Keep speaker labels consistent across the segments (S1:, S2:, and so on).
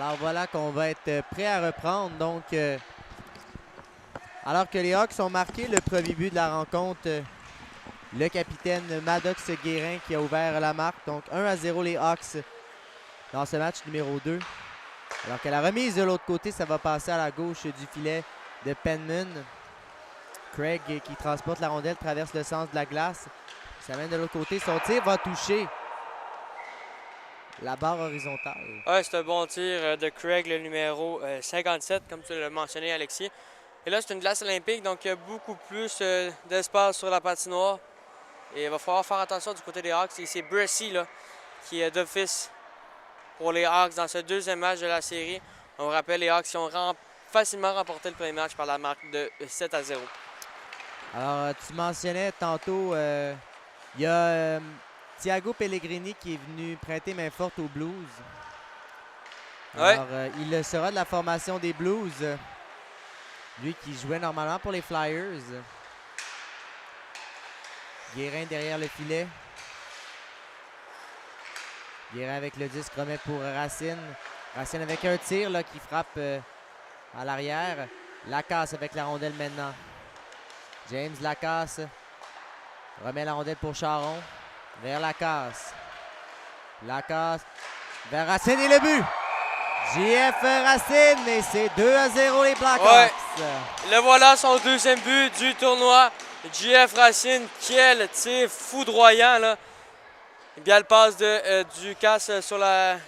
S1: Alors voilà qu'on va être prêt à reprendre. Donc, alors que les Hawks ont marqué le premier but de la rencontre, le capitaine Maddox Guérin qui a ouvert la marque. Donc 1-0 les Hawks dans ce match numéro 2. Alors que la remise de l'autre côté, ça va passer à la gauche du filet de Penman. Craig qui transporte la rondelle, traverse le sens de la glace. Ça mène de l'autre côté. Son tir va toucher la barre horizontale.
S2: Ouais, c'est un bon tir de Craig, le numéro 57, comme tu l'as mentionné, Alexis. Et là, c'est une glace olympique, donc il y a beaucoup plus d'espace sur la patinoire. Et il va falloir faire attention du côté des Hawks. Et c'est Bressy là, qui est d'office pour les Hawks dans ce deuxième match de la série. On rappelle, les Hawks qui ont facilement remporté le premier match par la marque de 7-0.
S1: Alors, tu mentionnais tantôt, il y a Thiago Pellegrini qui est venu prêter main forte aux Blues. Alors, il sera de la formation des Blues. Lui qui jouait normalement pour les Flyers. Guérin derrière le filet. Guérin avec le disque remet pour Racine. Racine avec un tir là, qui frappe à l'arrière. Lacasse avec la rondelle maintenant. James Lacasse remet la rondelle pour Charon. Vers Lacasse. Lacasse vers Racine et le but! JF Racine et c'est 2-0 les Blackhawks.
S2: Le voilà son deuxième but du tournoi. JF Racine, quel tir foudroyant là. Bien le passe du casse sur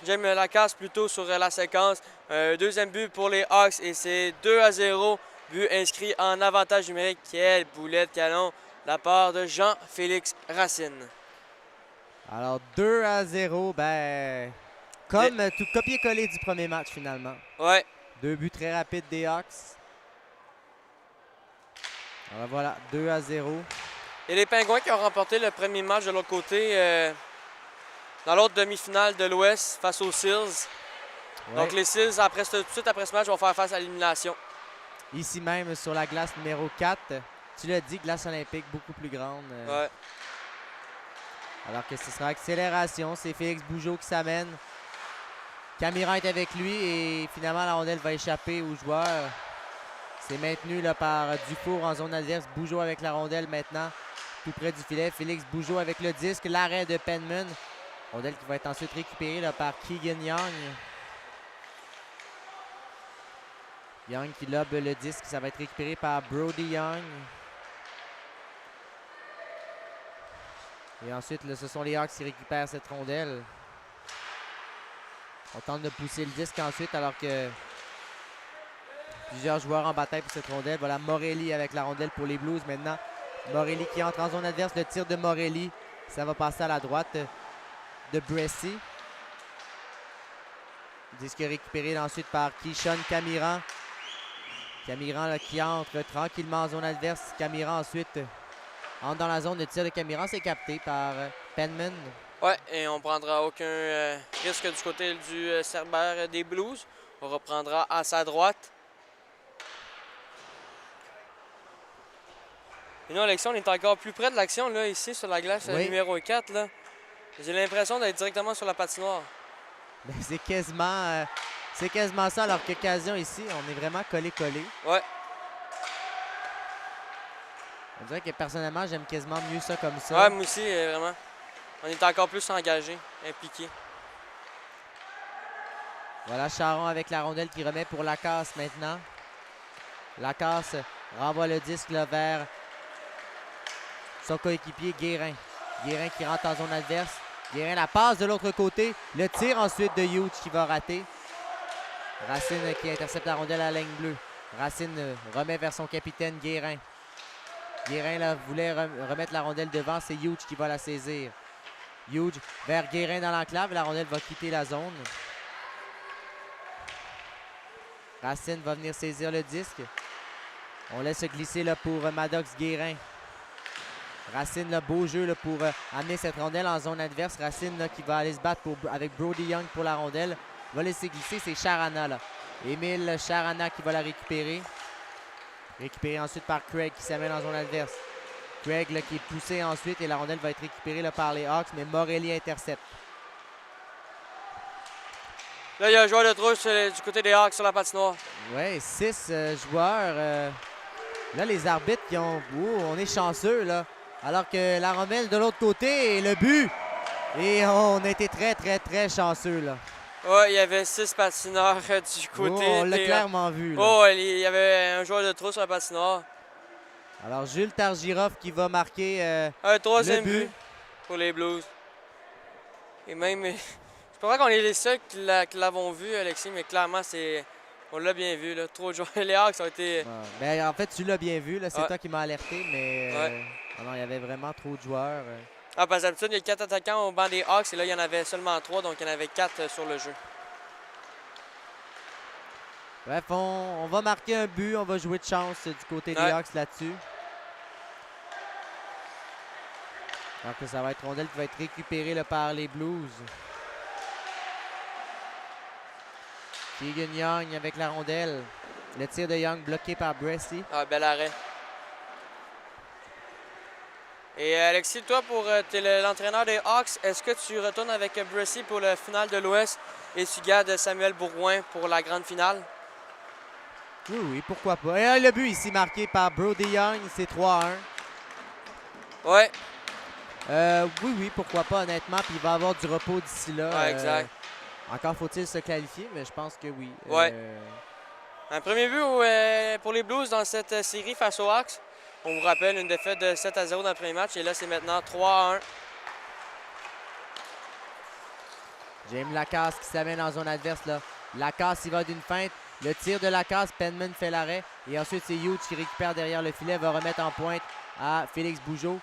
S2: James Lacasse plutôt sur la séquence. Deuxième but pour les Hawks et c'est 2-0. But inscrit en avantage numérique. Quelle boulette canon de la part de Jean-Félix Racine.
S1: Alors 2-0, ben comme tout copier-coller du premier match finalement.
S2: Ouais.
S1: 2 buts très rapides des Hawks. Alors voilà, 2-0.
S2: Et les Pingouins qui ont remporté le premier match de l'autre côté dans l'autre demi-finale de l'Ouest face aux Seals. Ouais. Donc les Seals, tout de suite après ce match, vont faire face à l'élimination.
S1: Ici même sur la glace numéro 4. Tu l'as dit, glace olympique beaucoup plus grande.
S2: Ouais.
S1: Alors que ce sera accélération. C'est Félix Bougeaud qui s'amène. Camiran est avec lui et finalement la rondelle va échapper aux joueurs. C'est maintenu là, par Dufour en zone adverse. Bougeaud avec la rondelle maintenant, tout près du filet. Félix Bougeaud avec le disque. L'arrêt de Penman. Rondelle qui va être ensuite récupérée là, par Keegan Young. Young qui lobe le disque. Ça va être récupéré par Brody Young. Et ensuite, là, ce sont les Hawks qui récupèrent cette rondelle. On tente de pousser le disque ensuite alors que plusieurs joueurs en bataille pour cette rondelle. Voilà Morelli avec la rondelle pour les Blues maintenant. Morelli qui entre en zone adverse. Le tir de Morelli, ça va passer à la droite de Bressy. Disque récupéré ensuite par Keyshawn Camiran. Camiran là, qui entre tranquillement en zone adverse. Camiran ensuite entre dans la zone de tir de Camiran. C'est capté par Penman.
S2: Ouais, et on ne prendra aucun risque du côté du Cerbère des Blues. On reprendra à sa droite. Et nous, Alexis, on est encore plus près de l'action, là, ici, sur la glace numéro 4. Là. J'ai l'impression d'être directement sur la patinoire.
S1: Ben, c'est quasiment ça, alors qu'occasion ici, on est vraiment collé-collé.
S2: Ouais.
S1: On dirait que personnellement, j'aime quasiment mieux ça comme ça.
S2: Ouais, moi aussi, vraiment. On est encore plus engagé, impliqué.
S1: Voilà Charon avec la rondelle qui remet pour Lacasse maintenant. Lacasse renvoie le disque là, vers son coéquipier Guérin. Guérin qui rentre en zone adverse. Guérin la passe de l'autre côté. Le tir ensuite de Hughes qui va rater. Racine qui intercepte la rondelle à la ligne bleue. Racine remet vers son capitaine Guérin. Guérin là, voulait remettre la rondelle devant. C'est Hughes qui va la saisir. Hughes vers Guérin dans l'enclave. La rondelle va quitter la zone. Racine va venir saisir le disque. On laisse glisser là, pour Maddox Guérin. Racine, là, beau jeu là, pour amener cette rondelle en zone adverse. Racine là, qui va aller se battre avec Brody Young pour la rondelle. Va laisser glisser, c'est Charana. Là. Émile Charana qui va la récupérer. Récupéré ensuite par Craig qui s'amène en zone adverse. Craig là, qui est poussé ensuite et la rondelle va être récupérée là, par les Hawks, mais Morelli intercepte.
S2: Là, il y a un joueur de trop du côté des Hawks sur la patinoire.
S1: Oui, 6 joueurs. Là, les arbitres qui ont... Oh, on est chanceux, là. Alors que la rondelle de l'autre côté et le but. Et on a été très, très, très chanceux, là.
S2: Oui, il y avait 6 patineurs du côté.
S1: Oh, on l'a clairement vu, là.
S2: Oh, il y avait un joueur de trop sur la patinoire.
S1: Alors, Jules Targirov qui va marquer
S2: Un troisième
S1: le
S2: but pour les Blues. Et même, je pense qu'on est les seuls qui l'avons vu, Alexis, mais clairement, on l'a bien vu. Là. Trop de joueurs. Les Hawks ont été...
S1: Ben, en fait, tu l'as bien vu. C'est
S2: Ouais.
S1: toi qui m'as alerté, mais non, il y avait vraiment trop de joueurs.
S2: Ah, parce que d'habitude, il y a 4 attaquants au banc des Hawks, et là, il y en avait seulement 3, donc il y en avait 4 sur le jeu.
S1: Bref, on va marquer un but. On va jouer de chance du côté des Hawks là-dessus. Alors que ça va être rondelle qui va être récupérée là, par les Blues. Keegan Young avec la rondelle. Le tir de Young bloqué par Bressy.
S2: Ah, bel arrêt. Et Alexis, toi, tu es l'entraîneur des Hawks, est-ce que tu retournes avec Bressy pour le final de l'Ouest et tu gardes Samuel Bourgoin pour la grande finale?
S1: Oui, oui, pourquoi pas. Et le but ici marqué par Brody Young, c'est 3-1.
S2: Ouais.
S1: Oui, oui, pourquoi pas, honnêtement. Puis il va avoir du repos d'ici là.
S2: Ouais, exact.
S1: Encore faut-il se qualifier, mais je pense que oui.
S2: Ouais. Un premier but pour les Blues dans cette série face aux Hawks. On vous rappelle une défaite de 7-0 dans le premier match et là, c'est maintenant 3-1.
S1: James Lacasse qui s'amène en zone adverse. Là. Lacasse, il va d'une feinte. Le tir de Lacasse, Penman fait l'arrêt. Et ensuite, c'est Hughes qui récupère derrière le filet, va remettre en pointe à Félix Bougeaud.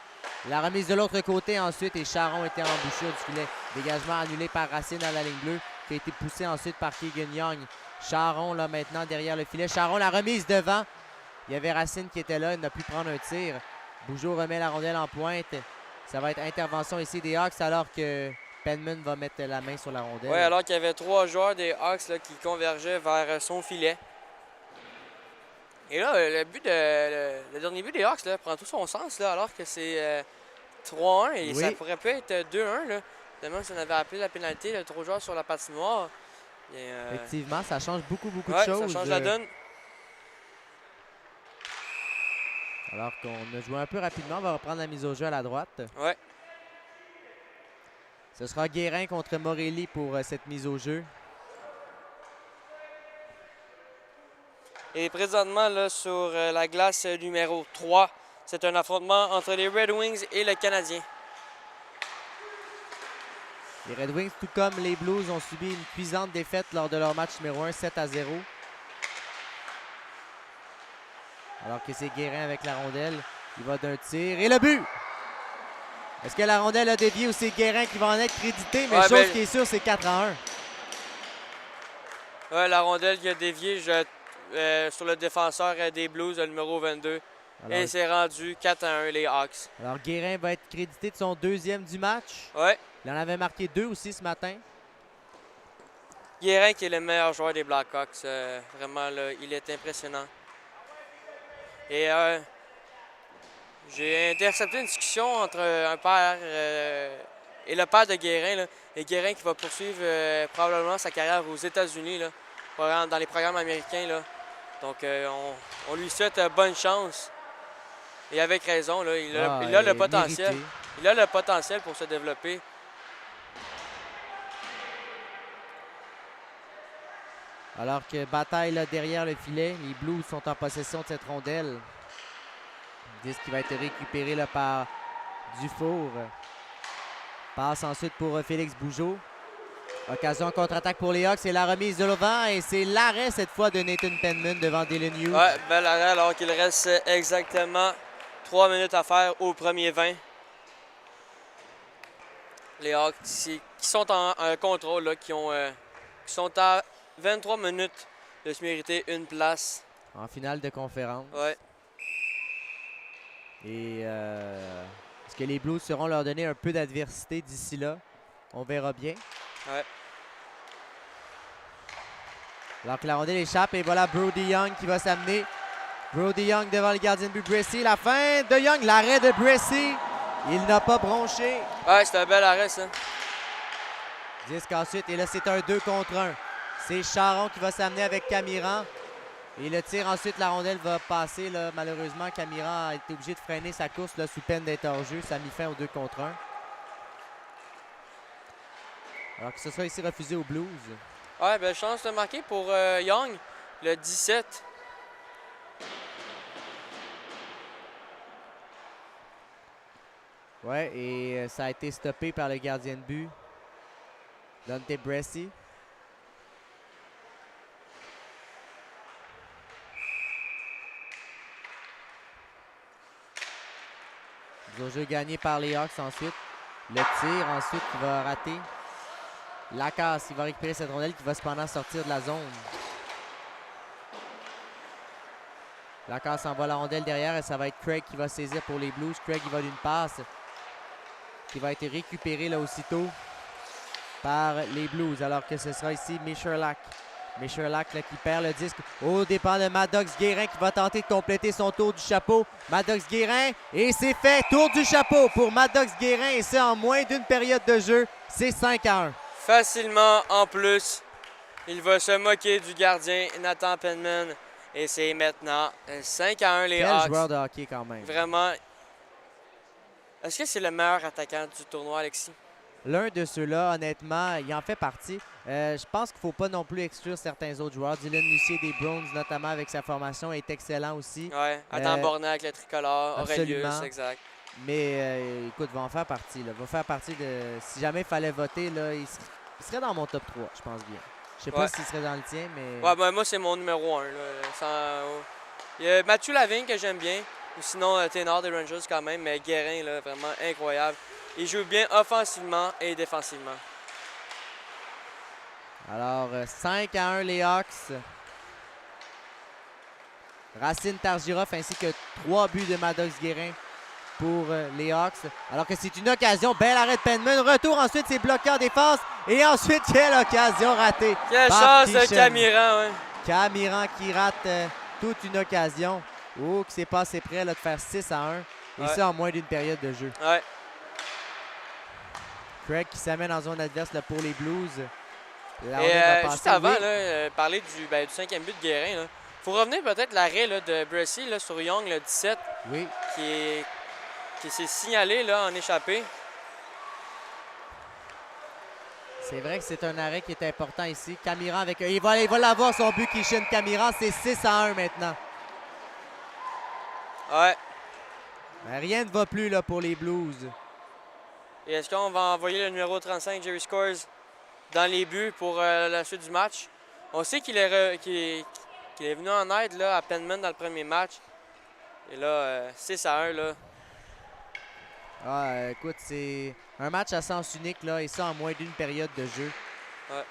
S1: La remise de l'autre côté ensuite et Charon était en bouchure du filet. Dégagement annulé par Racine à la ligne bleue qui a été poussé ensuite par Keegan Young. Charon là maintenant derrière le filet. Charon, la remise devant. Il y avait Racine qui était là, il n'a pu prendre un tir. Bougeaud remet la rondelle en pointe. Ça va être intervention ici des Hawks alors que Penman va mettre la main sur la rondelle.
S2: Oui, alors qu'il y avait 3 joueurs des Hawks là, qui convergeaient vers son filet. Et là, le dernier but des Hawks là, prend tout son sens là, alors que c'est 3-1 et
S1: Oui.
S2: ça pourrait pu être 2-1. Là. Demain, si on avait appelé la pénalité, le 3 joueurs sur la patinoire. Et,
S1: effectivement, ça change beaucoup de
S2: ouais,
S1: choses.
S2: Ça change la donne.
S1: Alors qu'on a joué un peu rapidement, on va reprendre la mise au jeu à la droite.
S2: Ouais.
S1: Ce sera Guérin contre Morelli pour cette mise au jeu.
S2: Et présentement, là, sur la glace numéro 3, c'est un affrontement entre les Red Wings et le Canadien.
S1: Les Red Wings, tout comme les Blues, ont subi une cuisante défaite lors de leur match numéro 1, 7-0. Alors que c'est Guérin avec la rondelle. Il va d'un tir. Et le but! Est-ce que la rondelle a dévié ou c'est Guérin qui va en être crédité? Mais chose qui est sûre, c'est 4-1.
S2: Ouais, la rondelle qui a dévié sur le défenseur des Blues, le numéro 22. Alors, et c'est rendu 4-1 les Hawks.
S1: Alors Guérin va être crédité de son deuxième du match.
S2: Ouais.
S1: Il en avait marqué 2 aussi ce matin.
S2: Guérin qui est le meilleur joueur des Blackhawks. Vraiment, là, il est impressionnant. Et j'ai intercepté une discussion entre un père et le père de Guérin. Là, et Guérin qui va poursuivre probablement sa carrière aux États-Unis, dans les programmes américains. Là. Donc, on lui souhaite bonne chance. Et avec raison, là, il a le potentiel. Mérité. Il a le potentiel pour se développer.
S1: Alors que bataille là, derrière le filet, les Blues sont en possession de cette rondelle. Disque qui va être récupéré là, par Dufour. Passe ensuite pour Félix Bougeaud. Occasion contre-attaque pour les Hawks. C'est la remise de l'avant et c'est l'arrêt cette fois de Nathan Penman devant Dylan Hughes.
S2: Ouais, bel arrêt alors qu'il reste exactement 3 minutes à faire au premier 20. Les Hawks qui sont en contrôle, là, qui sont à 23 minutes de se mériter une place.
S1: En finale de conférence.
S2: Ouais.
S1: Et est-ce que les Blues seront leur donner un peu d'adversité d'ici là? On verra bien.
S2: Ouais.
S1: Alors que la rondelle échappe et voilà Brody Young qui va s'amener. Brody Young devant le gardien de but Bressy. La fin de Young, l'arrêt de Bressy. Il n'a pas bronché.
S2: Ouais, c'est un bel arrêt ça.
S1: Disque ensuite et là c'est un 2 contre 1. C'est Charon qui va s'amener avec Camiran. Et le tir ensuite, la rondelle va passer. Là. Malheureusement, Camiran a été obligé de freiner sa course là, sous peine d'être hors jeu. Ça a mis fin au 2 contre 1. Alors que ce soit ici refusé aux Blues.
S2: Ouais, belle chance de marquer pour Young, le 17.
S1: Ouais, et ça a été stoppé par le gardien de but, Dante Bressi. Au jeu gagné par les Hawks ensuite. Le tir ensuite qui va rater. Lacasse, il va récupérer cette rondelle qui va cependant sortir de la zone. Lacasse envoie la rondelle derrière et ça va être Craig qui va saisir pour les Blues. Craig, il va d'une passe qui va être récupérée là aussitôt par les Blues. Alors que ce sera ici Michalak. Michalak qui perd le disque au départ de Maddox-Guérin qui va tenter de compléter son tour du chapeau. Maddox-Guérin et c'est fait. Tour du chapeau pour Maddox-Guérin et c'est en moins d'une période de jeu. C'est 5-1.
S2: Facilement en plus. Il va se moquer du gardien Nathan Penman. Et c'est maintenant 5-1 les
S1: Quel
S2: Hawks.
S1: joueur de hockey quand même.
S2: Vraiment. Est-ce que c'est le meilleur attaquant du tournoi, Alexis?
S1: L'un de ceux-là, honnêtement, il en fait partie. Je pense qu'il ne faut pas non plus exclure certains autres joueurs. Dylan Lucier des Browns, notamment avec sa formation, est excellent aussi.
S2: Ouais, Adam Bornat avec le tricolore, Aurelius, exact.
S1: Mais écoute, va en faire partie. Là. Va faire partie de. Si jamais il fallait voter, là, il serait dans mon top 3, je pense bien. Je sais pas s'il serait dans le tien, mais.
S2: Ouais, ben, moi, c'est mon numéro 1. Il y a Mathieu Lavigne que j'aime bien. Ou sinon, Ténor des Rangers quand même. Mais Guérin, là, vraiment incroyable. Il joue bien offensivement et défensivement.
S1: Alors, 5-1 les Hawks. Racine Targiroff ainsi que 3 buts de Maddox-Guérin pour les Hawks. Alors que c'est une occasion. Bel arrêt de Penman. Retour ensuite, c'est bloqué en défense. Et ensuite, quelle occasion ratée.
S2: Quelle chance de Camiran, ouais.
S1: Camiran qui rate toute une occasion. Oh, qui s'est passé près là, de faire 6-1. Et ça en moins d'une période de jeu.
S2: Ouais.
S1: Craig qui s'amène en zone adverse là, pour les Blues.
S2: Et juste avant, parler du 5e but de Guérin, il faut revenir peut-être l'arrêt de Bressi sur Young, le 17,
S1: oui.
S2: qui s'est signalé là, en échappé.
S1: C'est vrai que c'est un arrêt qui est important ici. Camiran avec... Il va l'avoir son but qui chine Camiran. C'est 6-1 maintenant.
S2: Ouais.
S1: Mais rien ne va plus là, pour les Blues.
S2: Et est-ce qu'on va envoyer le numéro 35, Jerry Scores, dans les buts pour la suite du match? On sait qu'il est venu en aide là, à Penman dans le premier match. Et là, 6-1. Là.
S1: Ah, écoute, c'est un match à sens unique là, et ça en moins d'une période de jeu.
S2: Ouais.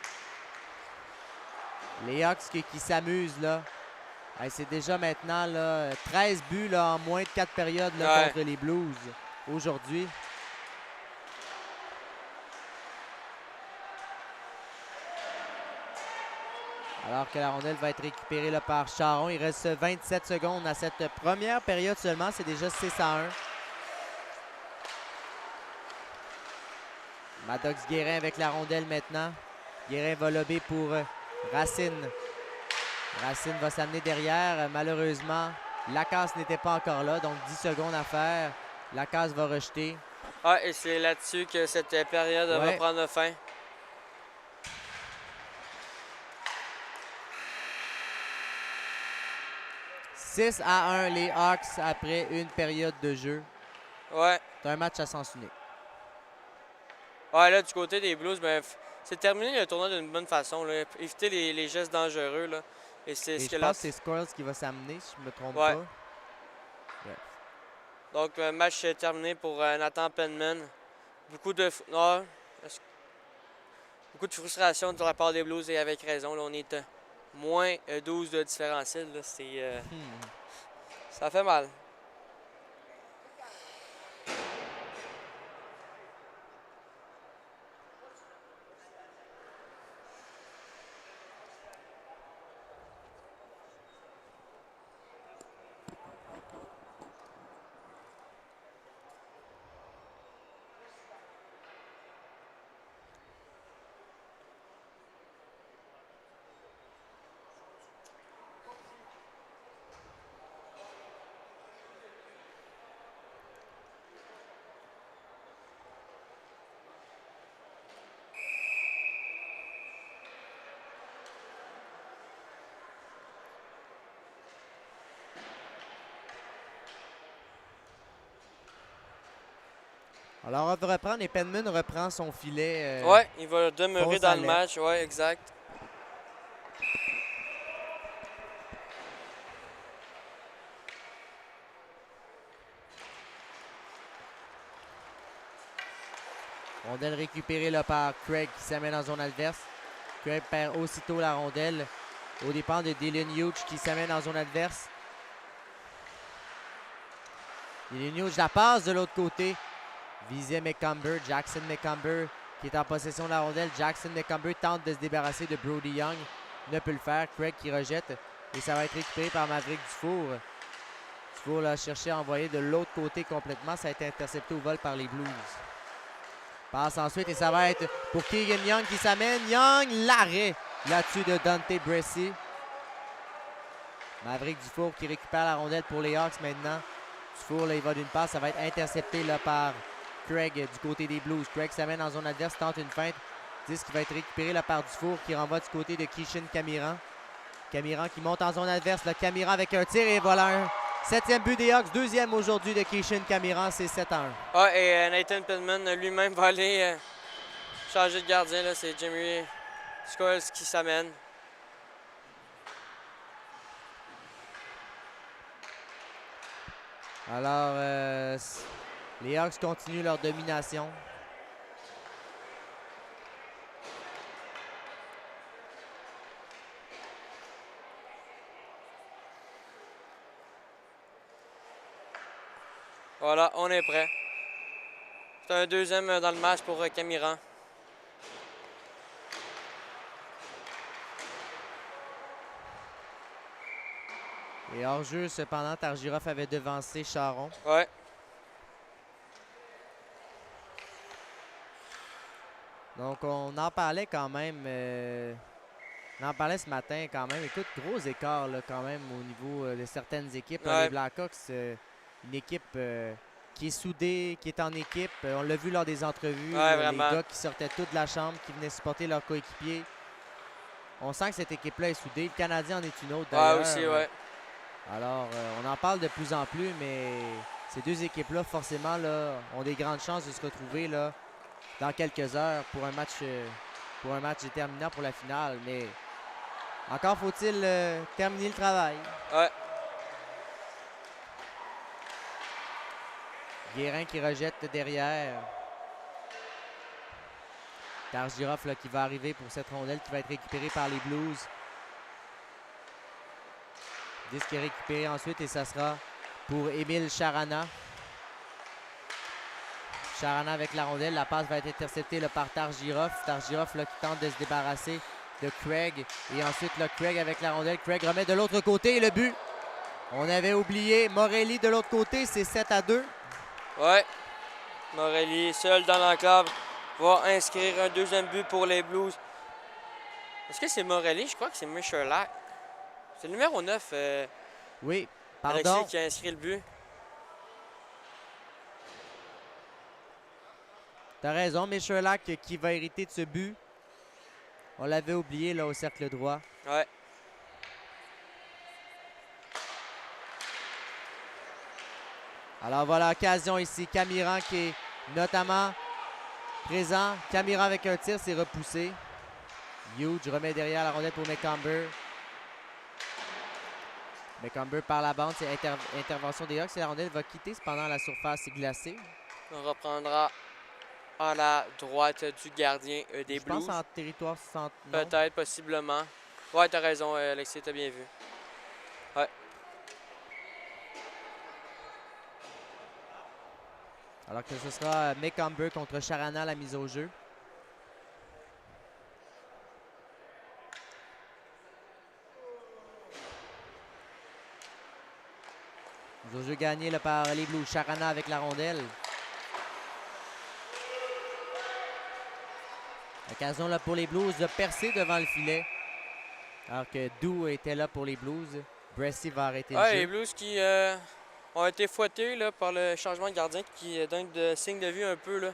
S1: Les Hawks qui s'amusent là. C'est déjà maintenant là, 13 buts là, en moins de 4 périodes là, contre les Blues aujourd'hui. Alors que la rondelle va être récupérée là, par Charon. Il reste 27 secondes à cette première période seulement. C'est déjà 6-1. Maddox-Guérin avec la rondelle maintenant. Guérin va lober pour Racine. Racine va s'amener derrière. Malheureusement, Lacasse n'était pas encore là. Donc 10 secondes à faire. Lacasse va rejeter.
S2: Ah, et c'est là-dessus que cette période va prendre fin. «
S1: 6-1 les Hawks après une période de jeu.
S2: Ouais.
S1: C'est un match à sens unique.
S2: Ouais, là, du côté des Blues, c'est terminé le tournoi d'une bonne façon. Là. Éviter les gestes dangereux. Là. Et c'est ce que
S1: je pense que c'est Squirrels qui va s'amener, si je ne me trompe pas.
S2: Yes. Donc, le match est terminé pour Nathan Penman. Beaucoup de frustration de la part des Blues et avec raison. Là, on est moins 12 de différentiel. Là. Ça fait mal.
S1: Alors, on va reprendre et Penman reprend son filet.
S2: Ouais, il va demeurer
S1: fausse
S2: dans
S1: à
S2: le
S1: l'aile.
S2: match. Ouais, exact.
S1: Rondelle récupérée là, par Craig qui s'amène en zone adverse. Craig perd aussitôt la rondelle au dépend de Dylan Hughes qui s'amène en zone adverse. Dylan Hughes la passe de l'autre côté. Visait McCumber. Jackson McCumber qui est en possession de la rondelle. Jackson McCumber tente de se débarrasser de Brody Young. Ne peut le faire. Craig qui rejette. Et ça va être récupéré par Maverick Dufour. Dufour l'a cherché à envoyer de l'autre côté complètement. Ça a été intercepté au vol par les Blues. Passe ensuite et ça va être pour Keegan Young qui s'amène. Young, l'arrêt là-dessus de Dante Bressy. Maverick Dufour qui récupère la rondelle pour les Hawks maintenant. Dufour, là, il va d'une passe. Ça va être intercepté là, par Craig du côté des Blues. Craig s'amène en zone adverse, tente une feinte. Disque qui va être récupéré là, par Dufour qui renvoie du côté de Kishan Camiran. Camiran qui monte en zone adverse. Là, Camiran avec un tir et voilà un 7e but des Hawks. 2e aujourd'hui de Kishan Camiran. C'est 7-1.
S2: Ah, et Nathan Penman lui-même va aller changer de gardien. Là, c'est Jimmy Scholes qui s'amène.
S1: Alors, les Hawks continuent leur domination.
S2: Voilà, on est prêt. C'est un 2e dans le match pour Camiran.
S1: Et hors-jeu, cependant, Targirov avait devancé Charon.
S2: Ouais.
S1: Donc, on en parlait quand même. On en parlait ce matin quand même. Écoute, gros écart là, quand même au niveau de certaines équipes.
S2: Ouais.
S1: Les Blackhawks, une équipe qui est soudée, qui est en équipe. On l'a vu lors des entrevues.
S2: Ouais,
S1: les
S2: vraiment.
S1: gars qui sortaient tous de la chambre, qui venaient supporter leurs coéquipiers. On sent que cette équipe-là est soudée. Le Canadien en est une autre d'ailleurs.
S2: Ouais, aussi, ouais.
S1: Alors, on en parle de plus en plus, mais ces deux équipes-là, forcément, là, ont des grandes chances de se retrouver là, dans quelques heures pour un match déterminant pour la finale. Mais encore faut-il terminer le travail.
S2: Ouais.
S1: Guérin qui rejette derrière. Targirov là, qui va arriver pour cette rondelle qui va être récupérée par les Blues. Disque est récupéré ensuite et ça sera pour Émile Charana. Charana avec la rondelle. La passe va être interceptée là, par Targirov. Targirov là, qui tente de se débarrasser de Craig. Et ensuite, là, Craig avec la rondelle. Craig remet de l'autre côté et le but. On avait oublié Morelli de l'autre côté. C'est 7-2.
S2: Ouais. Morelli, seul dans l'enclave, va inscrire un 2e but pour les Blues. Est-ce que c'est Morelli? Je crois que c'est Michalak. C'est le numéro 9,
S1: Oui, pardon.
S2: Alexis, qui a inscrit le but.
S1: T'as raison, Michalak qui va hériter de ce but. On l'avait oublié là au cercle droit.
S2: Ouais.
S1: Alors voilà l'occasion ici. Camiran qui est notamment présent. Camiran avec un tir, c'est repoussé. Hughes remet derrière la rondelle pour McCumber. McCumber par la bande, c'est intervention des Hawks et la rondelle va quitter cependant la surface glacée.
S2: On reprendra à la droite du gardien des
S1: Je
S2: Blues.
S1: pense en territoire 60.
S2: Peut-être, possiblement. Ouais, t'as raison, Alexis, t'as bien vu. Ouais.
S1: Alors que ce sera McCumber contre Charana à la mise au jeu. Mise au jeu gagné là, par les Blues. Charana avec la rondelle. Occasion là, pour les Blues de percer devant le filet. Alors que Doux était là pour les Blues. Bressy va arrêter le jeu.
S2: Les Blues qui ont été fouettés là, par le changement de gardien qui donne de signe de vue un peu là,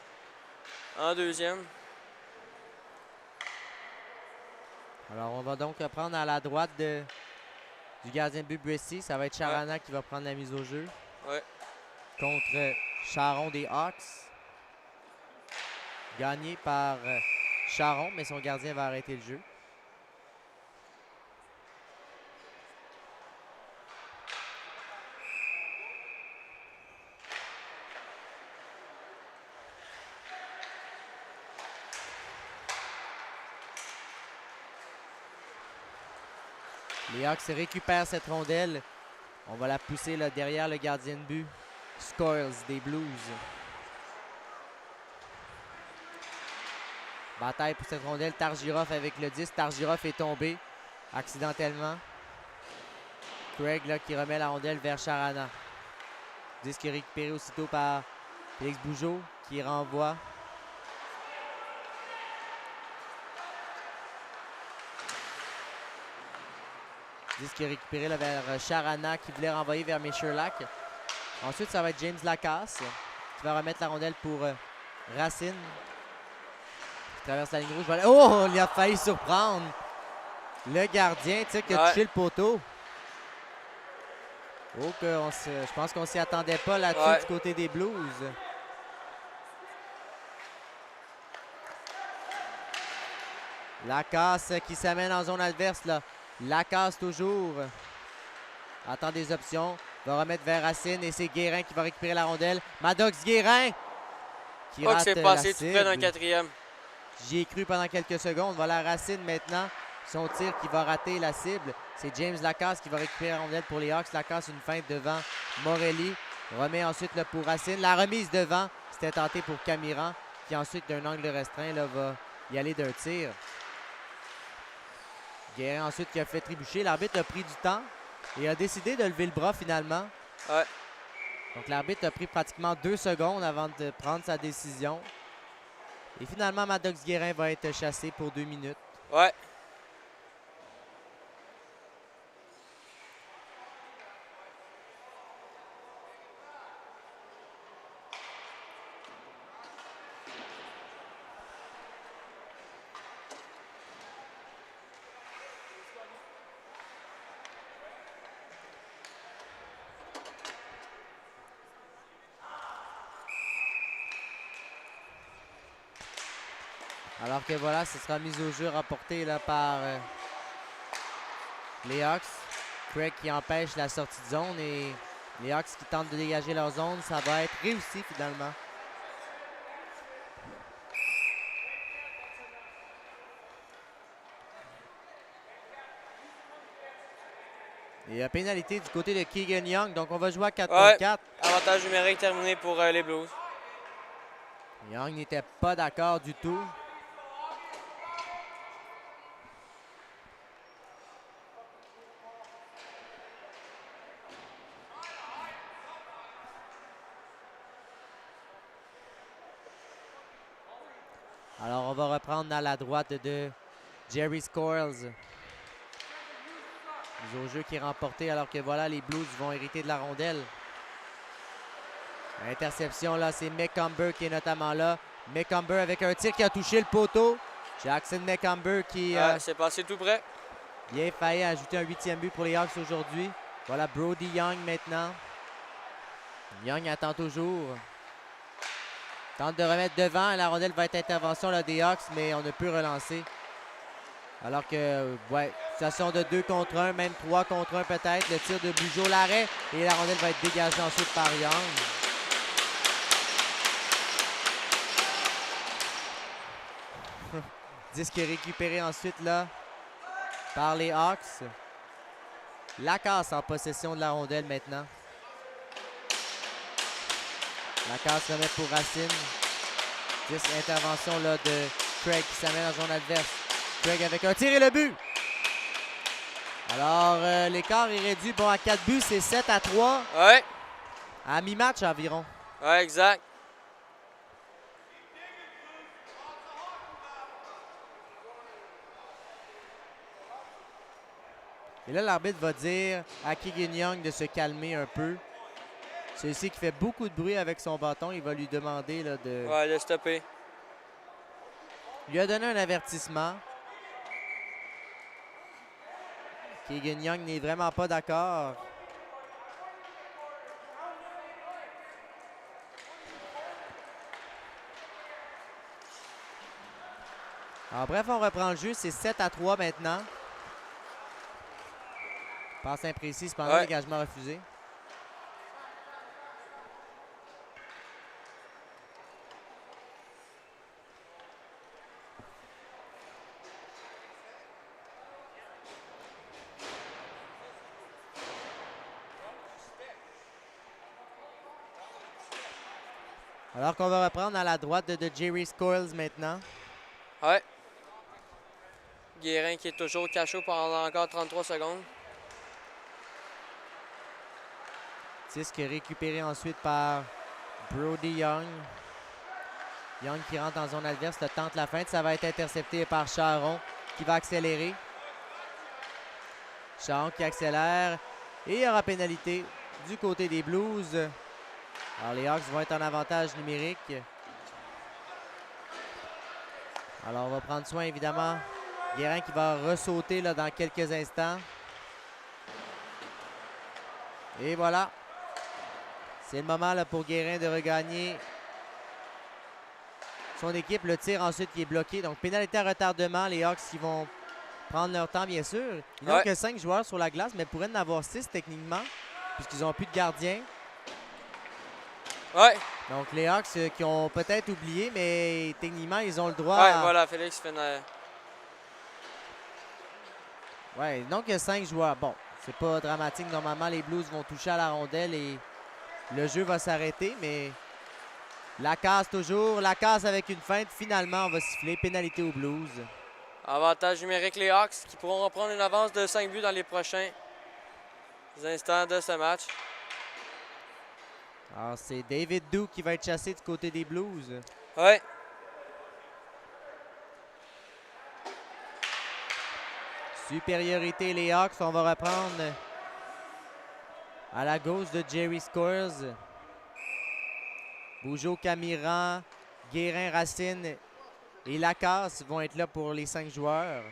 S2: en 2e.
S1: Alors, on va donc prendre à la droite du gardien de but Bressy. Ça va être Charana qui va prendre la mise au jeu.
S2: Ouais.
S1: Contre Charon des Hawks. gagné par Charon, mais son gardien va arrêter le jeu. Les Hawks récupèrent cette rondelle. On va la pousser là, derrière le gardien de but. Scoils des Blues. Bataille pour cette rondelle. Targirov avec le 10. Targirov est tombé accidentellement. Craig là, qui remet la rondelle vers Charana. Disque récupéré aussitôt par Félix Bougeaud qui renvoie. Disque récupéré là, vers Charana qui voulait renvoyer vers Michelak. Ensuite, ça va être James Lacasse qui va remettre la rondelle pour Racine. Qui traverse la ligne rouge. Oh, il a failli surprendre le gardien, tu sais, qui a touché le poteau. Oh, je pense qu'on s'y attendait pas là-dessus du côté des Blues. Lacasse qui s'amène en zone adverse là. Lacasse toujours. Attend des options. Va remettre vers Racine et c'est Guérin qui va récupérer la rondelle. Maddox Guérin qui rate
S2: c'est passé tout près d'un quatrième.
S1: J'y ai cru pendant quelques secondes. Voilà Racine maintenant. Son tir qui va rater la cible. C'est James Lacasse qui va récupérer la rondelle pour les Hawks. Lacasse une feinte devant Morelli. Remet ensuite là, pour Racine. La remise devant. C'était tenté pour Camiran qui ensuite d'un angle restreint là, va y aller d'un tir. Guérin ensuite qui a fait trébucher. L'arbitre a pris du temps et a décidé de lever le bras finalement.
S2: Ouais.
S1: Donc l'arbitre a pris pratiquement 2 secondes avant de prendre sa décision. Et finalement, Maddox Guérin va être chassé pour 2 minutes.
S2: Ouais.
S1: Alors que voilà, ce sera mise au jeu rapportée là, par les Hawks. Craig qui empêche la sortie de zone et les Hawks qui tentent de dégager leur zone. Ça va être réussi finalement. Et pénalité du côté de Keegan Young. Donc on va jouer à 4 contre 4.
S2: Avantage numérique terminé pour les Blues.
S1: Young n'était pas d'accord du tout. Alors, on va reprendre à la droite de Jerry Scoils. Mise au jeu qui est remporté alors que voilà, les Blues vont hériter de la rondelle. Interception là, c'est McCumber qui est notamment là. McCumber avec un tir qui a touché le poteau. Jackson McCumber qui...
S2: c'est passé tout près.
S1: Bien failli ajouter un 8e but pour les Hawks aujourd'hui. Voilà Brody Young maintenant. Young attend toujours. Tente de remettre devant. La rondelle va être intervention là, des Hawks, mais on ne peut relancer. Alors que, ouais, situation de 2 contre 1, même 3 contre 1 peut-être. Le tir de Bugeaud, l'arrêt. Et la rondelle va être dégagée ensuite par Young. Disque récupéré ensuite là par les Hawks. Lacasse en possession de la rondelle maintenant. Lacasse remet pour Racine. Disque intervention là, de Craig qui s'amène en zone adverse. Craig avec un tir et le but. Alors l'écart est réduit. Bon, à 4 buts, c'est 7-3.
S2: Ouais.
S1: À mi-match environ.
S2: Ouais, exact.
S1: Et là, l'arbitre va dire à Keegan Young de se calmer un peu. Celui-ci qui fait beaucoup de bruit avec son bâton, il va lui demander là, de...
S2: Ouais, de stopper.
S1: Il lui a donné un avertissement. Keegan Young n'est vraiment pas d'accord. Alors bref, on reprend le jeu. C'est 7-3 maintenant. Passe imprécise pendant l'engagement refusé. Alors qu'on va reprendre à la droite de Jerry Scoils maintenant.
S2: Ouais. Guérin qui est toujours cachot pendant encore 33 secondes.
S1: Disque récupéré ensuite par Brody Young. Young qui rentre en zone adverse, le tente la feinte. Ça va être intercepté par Charron qui va accélérer. Charron qui accélère. Et il y aura pénalité du côté des Blues. Alors les Hawks vont être en avantage numérique. Alors on va prendre soin évidemment. Guérin qui va ressauter là, dans quelques instants. Et voilà. C'est le moment là, pour Guérin de regagner son équipe. Le tir ensuite qui est bloqué. Donc pénalité à retardement. Les Hawks qui vont prendre leur temps bien sûr. Ils n'ont que 5 joueurs sur la glace, mais pourraient en avoir 6 techniquement. Puisqu'ils n'ont plus de gardien.
S2: Ouais.
S1: Donc les Hawks qui ont peut-être oublié, mais techniquement, ils ont le droit
S2: à... voilà, Félix fait une...
S1: Ouais, donc il y a 5 joueurs. Bon, c'est pas dramatique. Normalement, les Blues vont toucher à la rondelle et le jeu va s'arrêter, mais la casse toujours. La casse avec une feinte. Finalement, on va siffler pénalité aux Blues.
S2: Avantage numérique, les Hawks qui pourront reprendre une avance de 5 buts dans les prochains instants de ce match.
S1: Alors, c'est David Duke qui va être chassé du côté des Blues.
S2: Ouais.
S1: Supériorité, les Hawks. On va reprendre à la gauche de Jerry Scoils. Bougeot, Camiran, Guérin, Racine et Lacasse vont être là pour les 5 joueurs.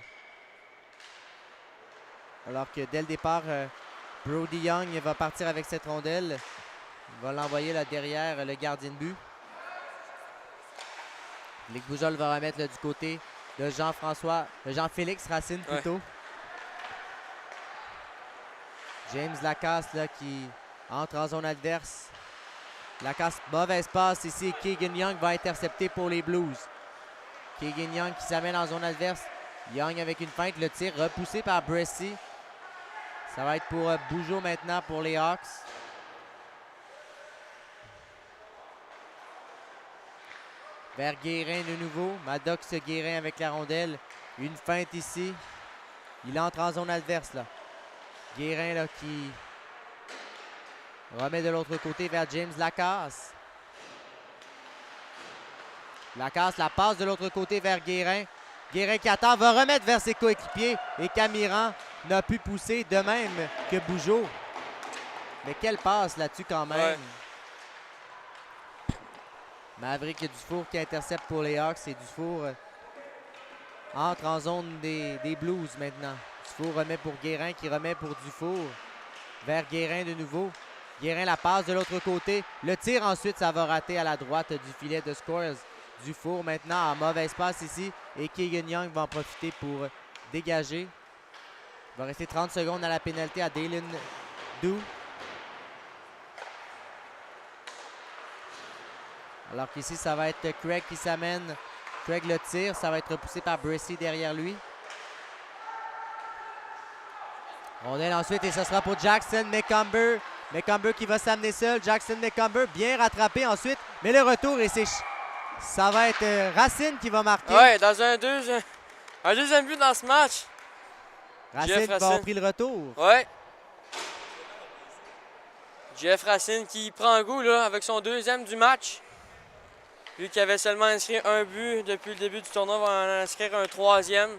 S1: Alors que dès le départ, Brody Young va partir avec cette rondelle. Il va l'envoyer là derrière le gardien de but. Ligue Boujol va remettre là, du côté de Jean-Félix Racine plutôt. James Lacasse là, qui entre en zone adverse. Lacasse, mauvaise passe ici. Keegan Young va intercepter pour les Blues. Keegan Young qui s'amène en zone adverse. Young avec une feinte. Le tir repoussé par Bressy. Ça va être pour Bougeot maintenant pour les Hawks. Vers Guérin de nouveau. Maddox Guérin avec la rondelle. Une feinte ici. Il entre en zone adverse là. Guérin là, qui remet de l'autre côté vers James Lacasse. Lacasse la passe de l'autre côté vers Guérin. Guérin qui attend, va remettre vers ses coéquipiers. Et Camiran n'a pu pousser de même que Bougeot. Mais quelle passe là-dessus quand même.
S2: Ouais.
S1: Maverick Dufour qui intercepte pour les Hawks. Et Dufour entre en zone des Blues maintenant. Dufour remet pour Guérin qui remet pour Dufour. Vers Guérin de nouveau. Guérin la passe de l'autre côté. Le tir ensuite, ça va rater à la droite du filet de Scoils. Dufour maintenant en mauvaise passe ici. Et Keegan Young va en profiter pour dégager. Il va rester 30 secondes à la pénalité à Dalen Dou. Alors qu'ici, ça va être Craig qui s'amène. Craig le tire. Ça va être repoussé par Bressy derrière lui. Rondelle ensuite et ce sera pour Jackson McCumber. McCumber qui va s'amener seul. Jackson McCumber bien rattrapé ensuite. Mais le retour et ça va être Racine qui va marquer.
S2: Ouais, dans un deuxième but dans ce match.
S1: Racine qui va pris le retour.
S2: Ouais. Jeff Racine qui prend goût là, avec son deuxième du match. Lui qui avait seulement inscrit un but depuis le début du tournoi va en inscrire un troisième.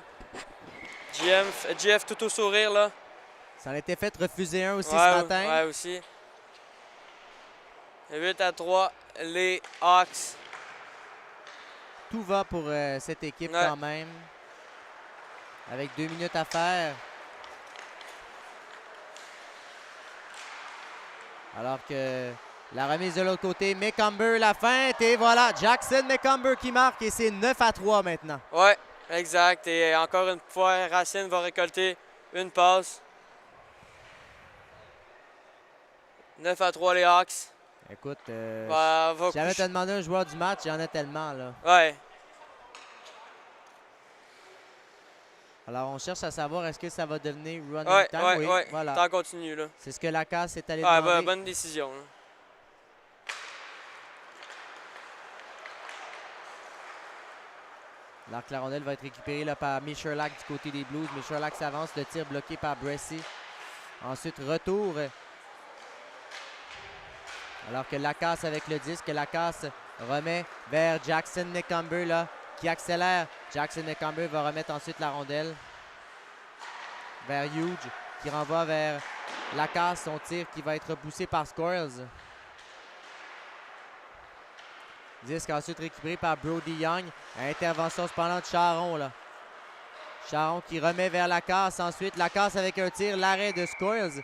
S2: Jeff tout au sourire là.
S1: Ça en était fait refuser un aussi ce matin.
S2: Ouais, aussi. 8-3, les Hawks.
S1: Tout va pour cette équipe quand même. Avec 2 minutes à faire. Alors que la remise de l'autre côté, McCumber la feinte et voilà, Jackson McCumber qui marque et c'est 9-3 maintenant.
S2: Ouais, Exact. Et encore une fois, Racine va récolter une passe. 9-3 les Hawks.
S1: Écoute,
S2: Va
S1: si j'avais
S2: coucher.
S1: te demandé un joueur du match, il y en a tellement, là.
S2: Ouais.
S1: Alors, on cherche à savoir est-ce que ça va devenir running
S2: Ouais,
S1: time.
S2: ouais,
S1: Oui,
S2: ouais.
S1: voilà.
S2: Temps continu, là.
S1: C'est ce que la casse est allée
S2: Ah,
S1: demander.
S2: bonne décision, là.
S1: Alors que la rondelle va être récupérée là, par Michalak du côté des Blues. Michalak s'avance, le tir bloqué par Bressy. Ensuite, retour. Alors que Lacasse avec le disque, Lacasse remet vers Jackson Necomber là, qui accélère. Jackson Necomber va remettre ensuite la rondelle vers Huge qui renvoie vers Lacasse, son tir qui va être repoussé par Squirrels. Disque ensuite récupéré par Brody Young. Intervention cependant de Charon là. Charon qui remet vers Lacasse. Ensuite, Lacasse avec un tir, l'arrêt de Squirrels.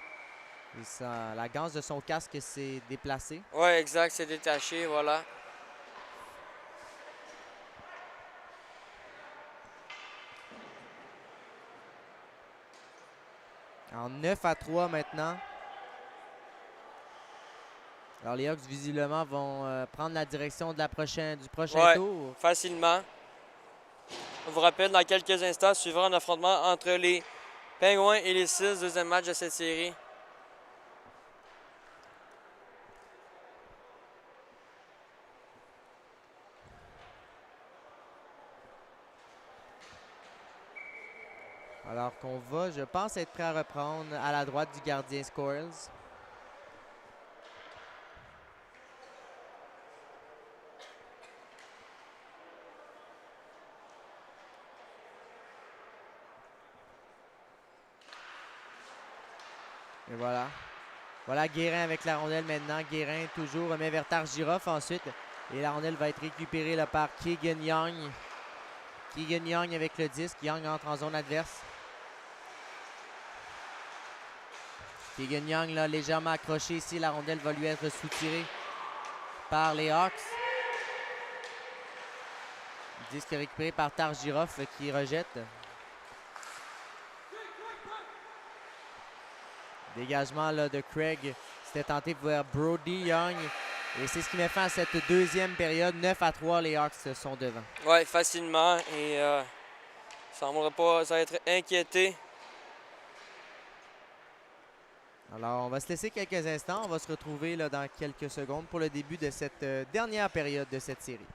S1: La ganse de son casque s'est déplacée.
S2: Ouais, exact, c'est détaché, voilà.
S1: En 9-3 maintenant. Alors les Hawks visiblement vont prendre la direction de du prochain tour.
S2: Facilement. On vous rappelle, dans quelques instants, suivra un affrontement entre les Penguins et les 6, deuxième match de cette série.
S1: Alors qu'on va, je pense, être prêt à reprendre à la droite du gardien Squirrels. Et voilà. Voilà Guérin avec la rondelle maintenant. Guérin toujours remet vers Targiroff ensuite. Et la rondelle va être récupérée là, par Keegan Young. Keegan Young avec le disque. Young entre en zone adverse. Keegan Young là, légèrement accroché ici. La rondelle va lui être soutirée par les Hawks. Disque récupéré par Targiroff qui rejette. Dégagement là, de Craig. C'était tenté vers Brody Young. Et c'est ce qui met fin à cette deuxième période. 9-3, les Hawks sont devant.
S2: Oui, facilement. Et ça ne semblera pas être inquiété.
S1: Alors, on va se laisser quelques instants. On va se retrouver là, dans quelques secondes pour le début de cette dernière période de cette série.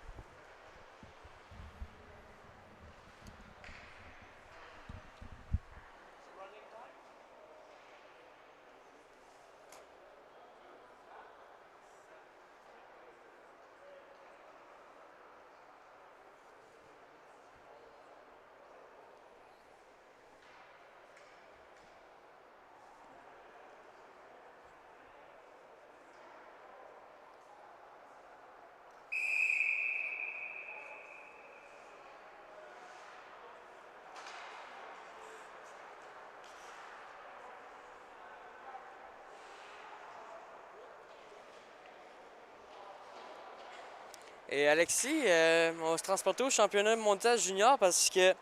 S2: Et Alexis, on va se transporter au championnat mondial junior parce que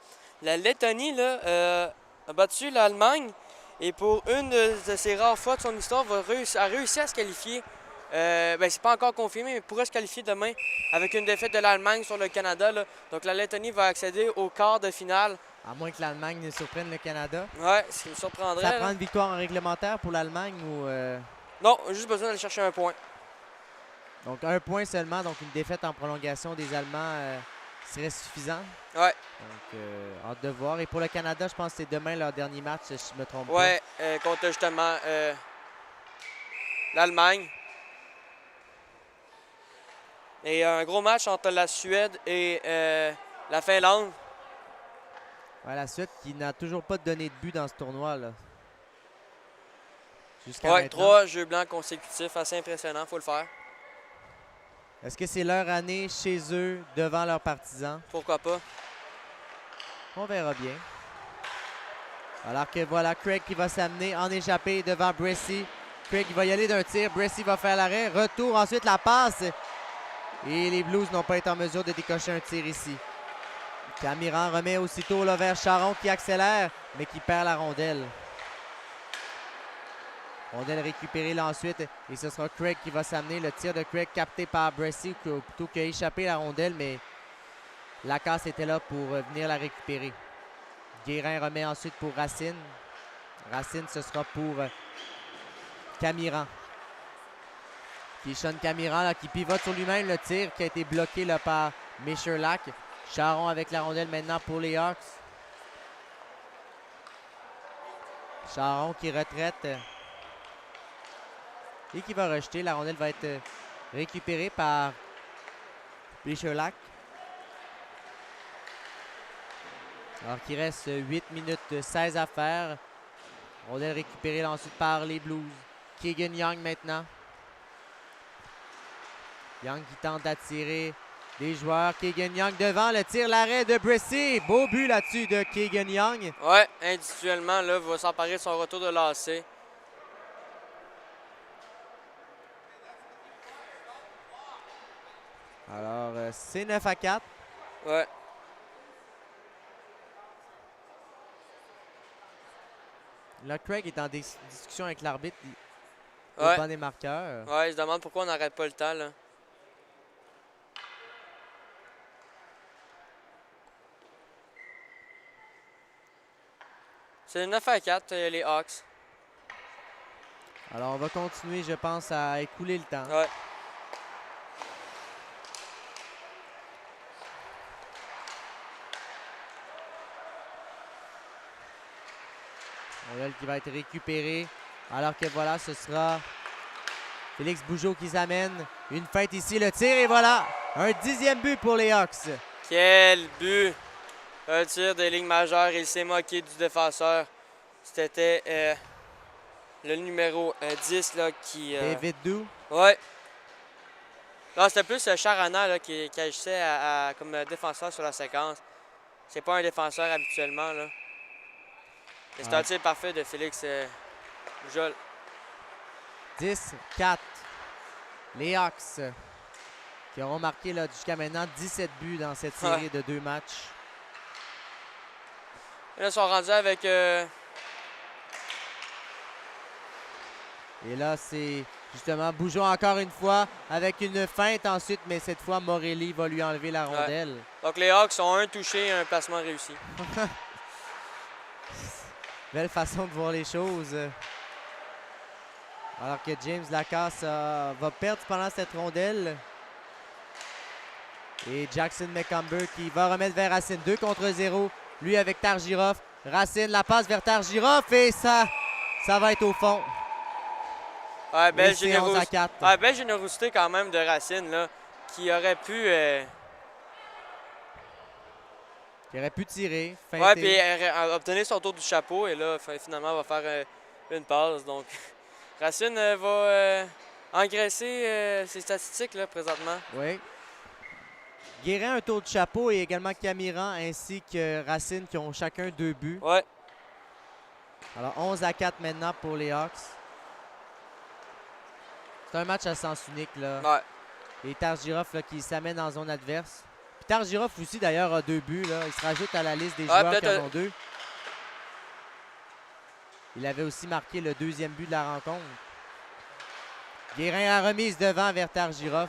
S2: la Lettonie là, a battu l'Allemagne et pour une de ses rares fois de son histoire, a réussi à se qualifier. C'est pas encore confirmé, mais pourrait se qualifier demain avec une défaite de l'Allemagne sur le Canada. Là. Donc la Lettonie va accéder au quart de finale.
S1: À moins que l'Allemagne ne surprenne le Canada.
S2: Ouais, ce qui me surprendrait.
S1: Ça prend une victoire en réglementaire pour l'Allemagne ou...
S2: Non, juste besoin d'aller chercher un point.
S1: Donc, un point seulement. Donc, une défaite en prolongation des Allemands serait suffisant.
S2: Ouais.
S1: Donc, hâte de voir. Et pour le Canada, je pense que c'est demain leur dernier match, si je me trompe pas.
S2: Ouais, contre justement l'Allemagne. Et un gros match entre la Suède et la Finlande.
S1: Ouais, la Suède qui n'a toujours pas donné de but dans ce tournoi-là. Jusqu'à
S2: Ouais,
S1: maintenant.
S2: 3 jeux blancs consécutifs, assez impressionnant, faut le faire.
S1: Est-ce que c'est leur année chez eux, devant leurs partisans?
S2: Pourquoi pas?
S1: On verra bien. Alors que voilà, Craig qui va s'amener en échappée devant Bressy. Craig va y aller d'un tir. Bressy va faire l'arrêt. Retour, ensuite la passe. Et les Blues n'ont pas été en mesure de décocher un tir ici. Camiran remet aussitôt là, vers Charron qui accélère, mais qui perd la rondelle. Rondelle récupérée là ensuite, et ce sera Craig qui va s'amener. Le tir de Craig capté par Bressy, plutôt qu'il a échappé la rondelle, mais Lacasse était là pour venir la récupérer. Guérin remet ensuite pour Racine. Racine, ce sera pour Camiran. Kishon Camiran là, qui pivote sur lui-même. Le tir qui a été bloqué là, par Michelak. Charron avec la rondelle maintenant pour les Hawks. Charron qui retraite et qui va rejeter. La rondelle va être récupérée par Michelak. Alors qu'il reste 8 minutes 16 à faire. Rondelle récupérée là, ensuite par les Blues. Keegan Young maintenant. Young qui tente d'attirer les joueurs. Keegan Young devant le tir, l'arrêt de Bressy. Beau but là-dessus de Keegan Young.
S2: Ouais, individuellement, là, va s'emparer de son retour de lancer.
S1: Alors, c'est 9-4.
S2: Ouais.
S1: Là, Craig est en discussion avec l'arbitre au
S2: Ouais.
S1: banc des marqueurs.
S2: Ouais, il se demande pourquoi on n'arrête pas le temps, là. C'est 9-4, les Hawks.
S1: Alors, on va continuer, je pense, à écouler le temps.
S2: Ouais.
S1: Rondelle qui va être récupérée. Alors que voilà, ce sera Félix Bougeaud qui s'amène. Une feinte ici, le tir et voilà! Un 10e but pour les Hawks.
S2: Quel but! Un tir des lignes majeures. Il s'est moqué du défenseur. C'était le numéro 10 là, qui...
S1: David Doux.
S2: Ouais. Non, c'était plus Charana là, qui agissait comme défenseur sur la séquence. C'est pas un défenseur habituellement, là. C'est un tir parfait de Félix Bougeaud.
S1: 10-4. Les Hawks qui auront marqué jusqu'à maintenant 17 buts dans cette série de 2 matchs.
S2: Et là, ils sont rendus avec...
S1: Et là, c'est justement Bougeaud encore une fois avec une feinte ensuite, mais cette fois, Morelli va lui enlever la rondelle.
S2: Donc, les Hawks ont un touché et un placement réussi.
S1: Belle façon de voir les choses. Alors que James Lacasse va perdre pendant cette rondelle. Et Jackson McCumber qui va remettre vers Racine. 2 contre 0. Lui avec Targirov. Racine la passe vers Targirov et ça va être au fond.
S2: Ouais, belle,
S1: c'est 11-4.
S2: Ouais, belle générosité quand même de Racine, là, qui aurait pu...
S1: Qui aurait pu tirer, feinter.
S2: Ouais, puis obtenir son tour du chapeau et là, finalement, va faire une passe. Donc, Racine va engraisser ses statistiques là, présentement.
S1: Oui. Guérin un tour de chapeau et également Camiran ainsi que Racine qui ont chacun 2 buts.
S2: Ouais.
S1: Alors 11-4 maintenant pour les Hawks. C'est un match à sens unique là.
S2: Ouais.
S1: Et Targirov là, qui s'amène en zone adverse. Puis Targirov aussi d'ailleurs a 2 buts. Là. Il se rajoute à la liste des joueurs qui en ont 2. Il avait aussi marqué le 2e but de la rencontre. Guérin a remise devant vers Targirov.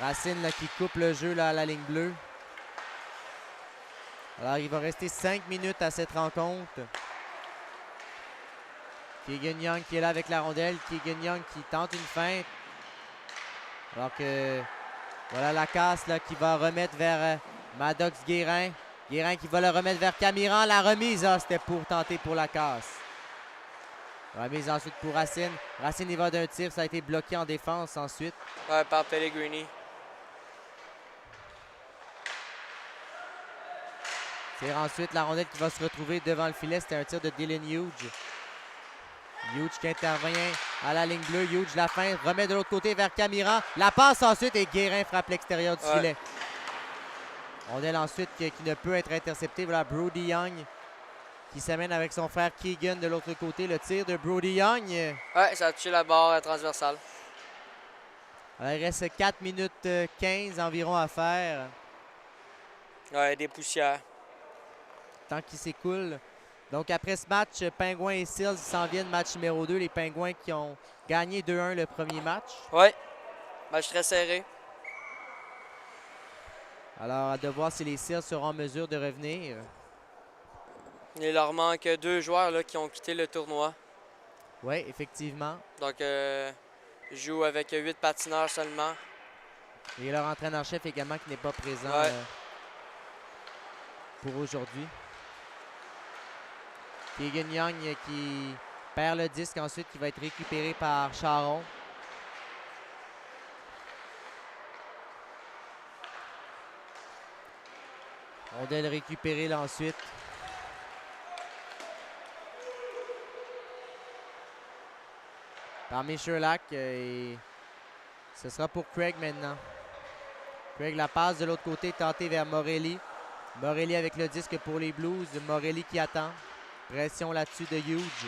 S1: Racine là, qui coupe le jeu là, à la ligne bleue. Alors il va rester 5 minutes à cette rencontre. Keegan Young qui est là avec la rondelle. Keegan Young qui tente une feinte. Alors que voilà Lacasse là, qui va remettre vers Maddox Guérin. Guérin qui va le remettre vers Camiran. La remise, c'était pour tenter pour Lacasse. Remise ensuite pour Racine. Racine il va d'un tir, ça a été bloqué en défense ensuite.
S2: Ouais, par Pellegrini.
S1: Tire ensuite la rondelle qui va se retrouver devant le filet. C'était un tir de Dylan Hughes. Hughes qui intervient à la ligne bleue. Hughes la fin, remet de l'autre côté vers Camiran. La passe ensuite et Guérin frappe l'extérieur du filet. Rondelle ensuite qui ne peut être interceptée. Voilà Brody Young qui s'amène avec son frère Keegan de l'autre côté. Le tir de Brody Young.
S2: Ouais, ça a touché la barre transversale.
S1: Alors, il reste 4 minutes 15 environ à faire.
S2: Ouais, des poussières.
S1: Tant qu'il s'écoule. Donc, après ce match, Pingouins et Seals s'en viennent, match numéro 2. Les Pingouins qui ont gagné 2-1 le premier match.
S2: Ouais, match très serré.
S1: Alors, à de voir si les Seals seront en mesure de revenir.
S2: Il leur manque 2 joueurs là, qui ont quitté le tournoi.
S1: Oui, effectivement.
S2: Donc, ils jouent avec 8 patineurs seulement.
S1: Et leur entraîneur-chef également qui n'est pas présent
S2: Ouais.
S1: pour aujourd'hui. Keegan Young qui perd le disque ensuite, qui va être récupéré par Charon. Rondelle récupérée là ensuite. Par Sherlock et ce sera pour Craig maintenant. Craig la passe de l'autre côté, tentée vers Morelli. Morelli avec le disque pour les Blues. Morelli qui attend. Pression là-dessus de Huge.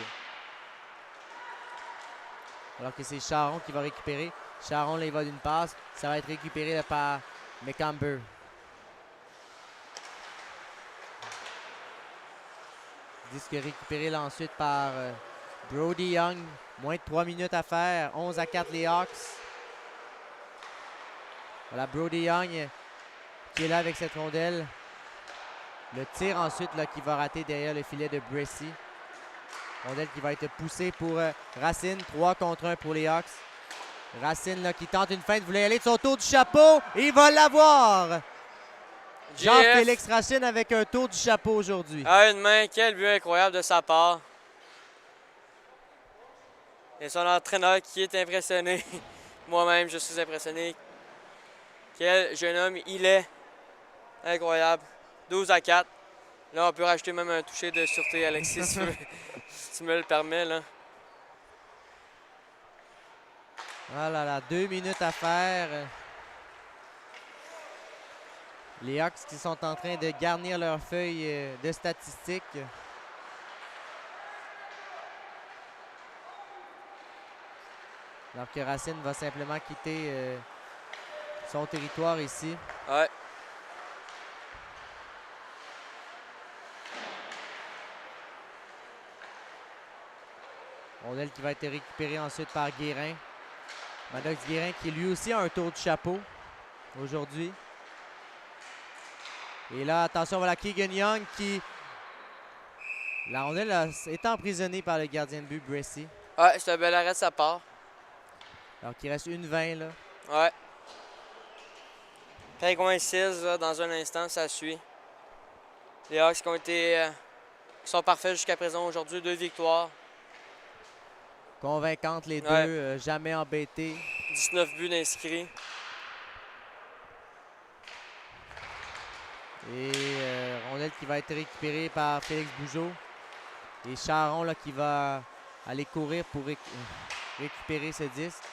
S1: Alors que c'est Charon qui va récupérer. Charon, là, il va d'une passe. Ça va être récupéré là, par McCamber. Disque récupéré là ensuite par Brody Young. Moins de 3 minutes à faire. 11-4 les Hawks. Voilà Brody Young qui est là avec cette rondelle. Le tir ensuite là, qui va rater derrière le filet de Bressy. Rondelle qui va être poussée pour Racine. 3 contre 1 pour les Hawks. Racine là, qui tente une feinte. Voulait aller de son tour du chapeau. Il va l'avoir. Jean-Félix Racine avec un tour du chapeau aujourd'hui.
S2: Ah, une main, quel but incroyable de sa part. Et son entraîneur qui est impressionné. Moi-même, je suis impressionné. Quel jeune homme il est. Incroyable. 12-4. Là, on peut rajouter même un toucher de sûreté, Alexis, si tu me le permets. Là.
S1: Ah là là, 2 minutes à faire. Les Hawks qui sont en train de garnir leur feuille de statistiques. Alors que Racine va simplement quitter son territoire ici.
S2: Ouais.
S1: Rondelle qui va être récupérée ensuite par Guérin. Maddox Guérin qui lui aussi a un tour du chapeau aujourd'hui. Et là, attention, voilà Keegan Young qui... La rondelle est emprisonnée par le gardien de but, Bressy.
S2: Ouais, c'est un bel arrêt de sa part.
S1: Alors qu'il reste 1:20 là.
S2: Ouais. Pingouins 6, là, dans un instant, ça suit. Les Hawks qui sont parfaits jusqu'à présent aujourd'hui, 2 victoires.
S1: Convaincantes les
S2: Ouais.
S1: deux, jamais embêtés.
S2: 19 buts d'inscrits.
S1: Et rondelle qui va être récupérée par Félix Bougeaud. Et Charon là, qui va aller courir pour récupérer ce disque.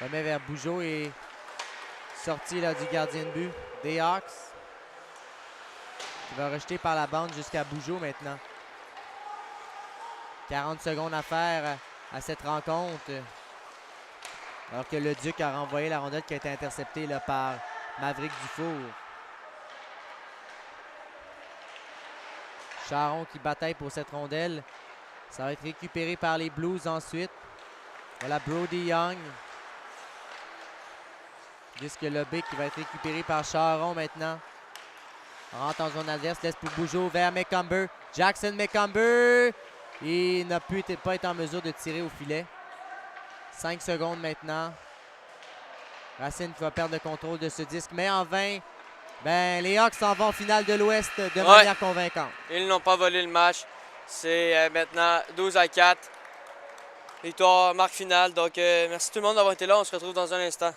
S1: Remet vers Bougeaud et sortie là, du gardien de but des Hawks. Qui va rejeter par la bande jusqu'à Bougeaud maintenant. 40 secondes à faire à cette rencontre. Alors que le Duc a renvoyé la rondelle qui a été interceptée là, par Maverick Dufour. Charon qui bataille pour cette rondelle. Ça va être récupéré par les Blues ensuite. Voilà Brody Young. Disque lobé qui va être récupéré par Charon maintenant. Rentre en zone adverse, laisse pour Bougeaud vers McCumber. Jackson McCumber. Il n'a pas été en mesure de tirer au filet. 5 secondes maintenant. Racine qui va perdre le contrôle de ce disque. Mais en vain, ben, les Hawks s'en vont en finale de l'Ouest de manière convaincante.
S2: Ils n'ont pas volé le match. C'est maintenant 12-4. Victoire, marque finale. Donc, merci tout le monde d'avoir été là. On se retrouve dans un instant.